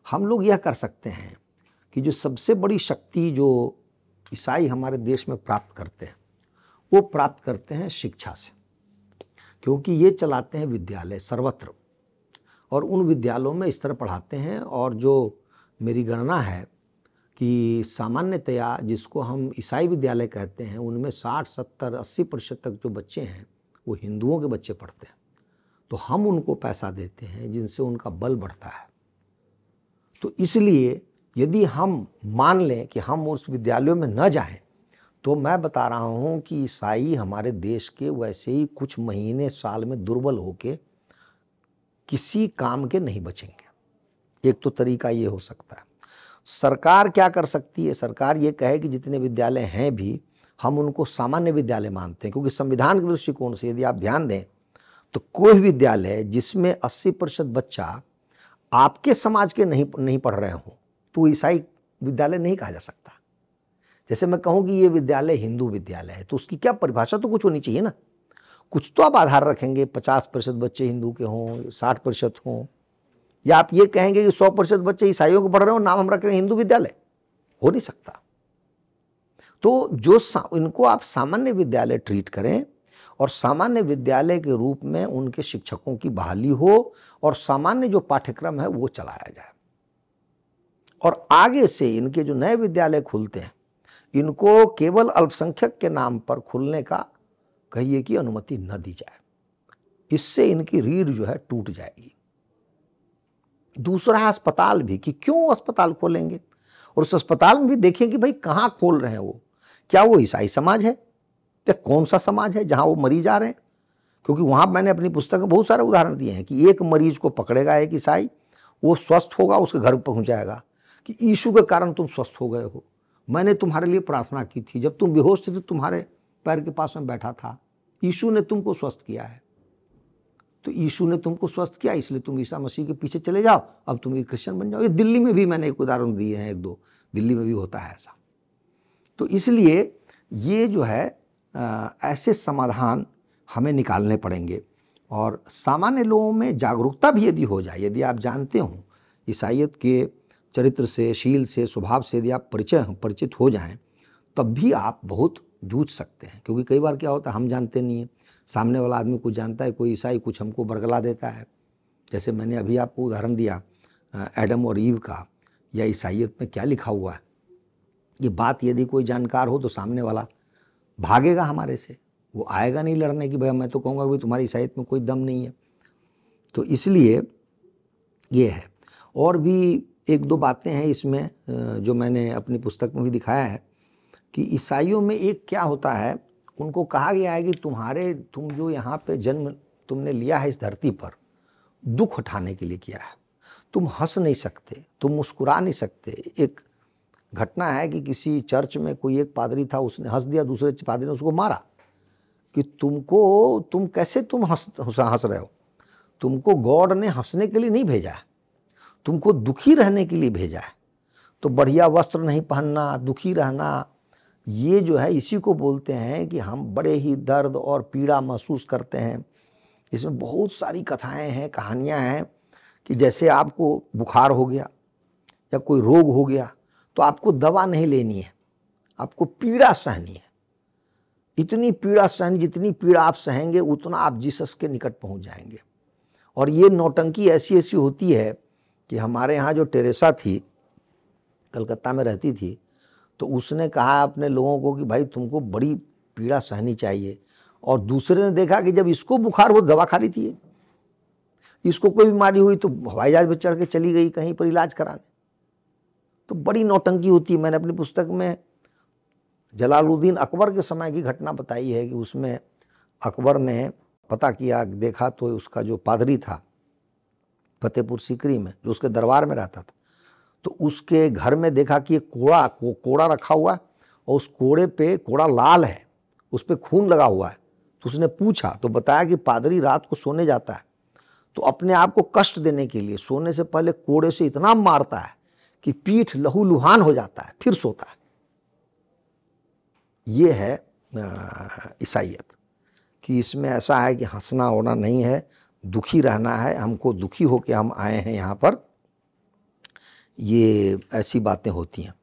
हम लोग यह कर सकते हैं कि जो सबसे बड़ी शक्ति जो ईसाई हमारे देश में प्राप्त करते हैं वो प्राप्त करते हैं शिक्षा से, क्योंकि ये चलाते हैं विद्यालय सर्वत्र और उन विद्यालयों में इस तरह पढ़ाते हैं। और जो मेरी गणना है कि सामान्यतया जिसको हम ईसाई विद्यालय कहते हैं उनमें 60, 70, 80% तक जो बच्चे हैं वो हिंदुओं के बच्चे पढ़ते हैं। तो हम उनको पैसा देते हैं जिनसे उनका बल बढ़ता है। तो इसलिए यदि हम मान लें कि हम उस विद्यालयों में न जाएं, तो मैं बता रहा हूं कि ईसाई हमारे देश के वैसे ही कुछ महीने साल में दुर्बल होके किसी काम के नहीं बचेंगे। एक तो तरीका ये हो सकता है। सरकार क्या कर सकती है? सरकार ये कहे कि जितने विद्यालय हैं भी हम उनको सामान्य विद्यालय मानते हैं, क्योंकि संविधान के दृष्टिकोण से यदि आप ध्यान दें तो कोई विद्यालय जिसमें 80% बच्चा आपके समाज के नहीं पढ़ रहे हों तो ईसाई विद्यालय नहीं कहा जा सकता। जैसे मैं कहूं कि ये विद्यालय हिंदू विद्यालय है तो उसकी क्या परिभाषा तो कुछ होनी चाहिए ना। कुछ तो आप आधार रखेंगे, 50% बच्चे हिंदू के हों, 60% हों, या आप ये कहेंगे कि 100% बच्चे ईसाइयों को पढ़ रहे हो, नाम हम रख रहे हैं हिंदू विद्यालय। हो नहीं सकता। तो जो इनको आप सामान्य विद्यालय ट्रीट करें और सामान्य विद्यालय के रूप में उनके शिक्षकों की बहाली हो और सामान्य जो पाठ्यक्रम है वो चलाया जाए। और आगे से इनके जो नए विद्यालय खुलते हैं इनको केवल अल्पसंख्यक के नाम पर खुलने का कहिए कि अनुमति न दी जाए। इससे इनकी रीढ़ जो है टूट जाएगी। दूसरा है अस्पताल भी, कि क्यों अस्पताल खोलेंगे और उस अस्पताल में भी देखें कि भाई कहाँ खोल रहे हैं वो। क्या वो ईसाई समाज है या कौन सा समाज है जहां वो मरीज आ रहे हैं? क्योंकि वहां मैंने अपनी पुस्तक में बहुत सारे उदाहरण दिए हैं कि एक मरीज को पकड़ेगा एक ईसाई, वो स्वस्थ होगा, उसके घर पहुंचाएगा कि यीशु के कारण तुम स्वस्थ हो गए हो, मैंने तुम्हारे लिए प्रार्थना की थी, जब तुम बेहोश थे तो तुम्हारे पैर के पास में बैठा था, यीशु ने तुमको स्वस्थ किया है। तो यीशु ने तुमको स्वस्थ किया इसलिए तुम ईसा मसीह के पीछे चले जाओ, अब तुम एक क्रिश्चियन बन जाओ। ये दिल्ली में भी मैंने एक उदाहरण दिए हैं, 1-2 दिल्ली में भी होता है ऐसा। तो इसलिए ये जो है ऐसे समाधान हमें निकालने पड़ेंगे। और सामान्य लोगों में जागरूकता भी यदि हो जाए, यदि आप जानते हो ईसाइयत के चरित्र से, शील से, स्वभाव से यदि आप परिचित हो जाएं, तब भी आप बहुत जूझ सकते हैं। क्योंकि कई बार क्या होता है हम जानते नहीं हैं, सामने वाला आदमी कुछ जानता है, कोई ईसाई कुछ हमको बरगला देता है। जैसे मैंने अभी आपको उदाहरण दिया एडम और ईव का, या ईसाइयत में क्या लिखा हुआ है। ये बात यदि कोई जानकार हो तो सामने वाला भागेगा हमारे से, वो आएगा नहीं लड़ने की। भाई मैं तो कहूँगा भाई तुम्हारी ईसाइयत में कोई दम नहीं है। तो इसलिए ये है। और भी 1-2 बातें हैं इसमें जो मैंने अपनी पुस्तक में भी दिखाया है कि ईसाइयों में एक क्या होता है, उनको कहा गया है कि तुम जो यहाँ पे जन्म तुमने लिया है इस धरती पर, दुख उठाने के लिए किया है। तुम हंस नहीं सकते, तुम मुस्कुरा नहीं सकते। एक घटना है कि किसी चर्च में कोई एक पादरी था, उसने हंस दिया, दूसरे पादरी ने उसको मारा कि तुम कैसे हंस रहे हो। तुमको गॉड ने हंसने के लिए नहीं भेजा है, तुमको दुखी रहने के लिए भेजा है। तो बढ़िया वस्त्र नहीं पहनना, दुखी रहना, ये जो है इसी को बोलते हैं कि हम बड़े ही दर्द और पीड़ा महसूस करते हैं। इसमें बहुत सारी कथाएं हैं, कहानियां हैं कि जैसे आपको बुखार हो गया या कोई रोग हो गया तो आपको दवा नहीं लेनी है, आपको पीड़ा सहनी है। इतनी पीड़ा सहनी, जितनी पीड़ा आप सहेंगे उतना आप जीसस के निकट पहुंच जाएंगे। और ये नौटंकी ऐसी ऐसी होती है कि हमारे यहाँ जो टेरेसा थी, कलकत्ता में रहती थी, तो उसने कहा अपने लोगों को कि भाई तुमको बड़ी पीड़ा सहनी चाहिए। और दूसरे ने देखा कि जब इसको बुखार हो दवा खा रही थी, इसको कोई बीमारी हुई तो हवाई जहाज पर चढ़ के चली गई कहीं पर इलाज कराने। तो बड़ी नौटंकी होती है। मैंने अपनी पुस्तक में जलालुद्दीन अकबर के समय की घटना बताई है कि उसमें अकबर ने पता किया, देखा तो उसका जो पादरी था फतेहपुर सीकरी में, जो उसके दरबार में रहता था, तो उसके घर में देखा कि एक कोड़ा रखा हुआ है और उस कोड़े पे, कोड़ा लाल है, उस पर खून लगा हुआ है। तो उसने पूछा तो बताया कि पादरी रात को सोने जाता है तो अपने आप को कष्ट देने के लिए सोने से पहले कोड़े से इतना मारता है कि पीठ लहूलुहान हो जाता है, फिर सोता है। ये है ईसाइयत कि इसमें ऐसा है कि हंसना होना नहीं है, दुखी रहना है। हमको दुखी होकर हम आए हैं यहाँ पर, ये ऐसी बातें होती हैं।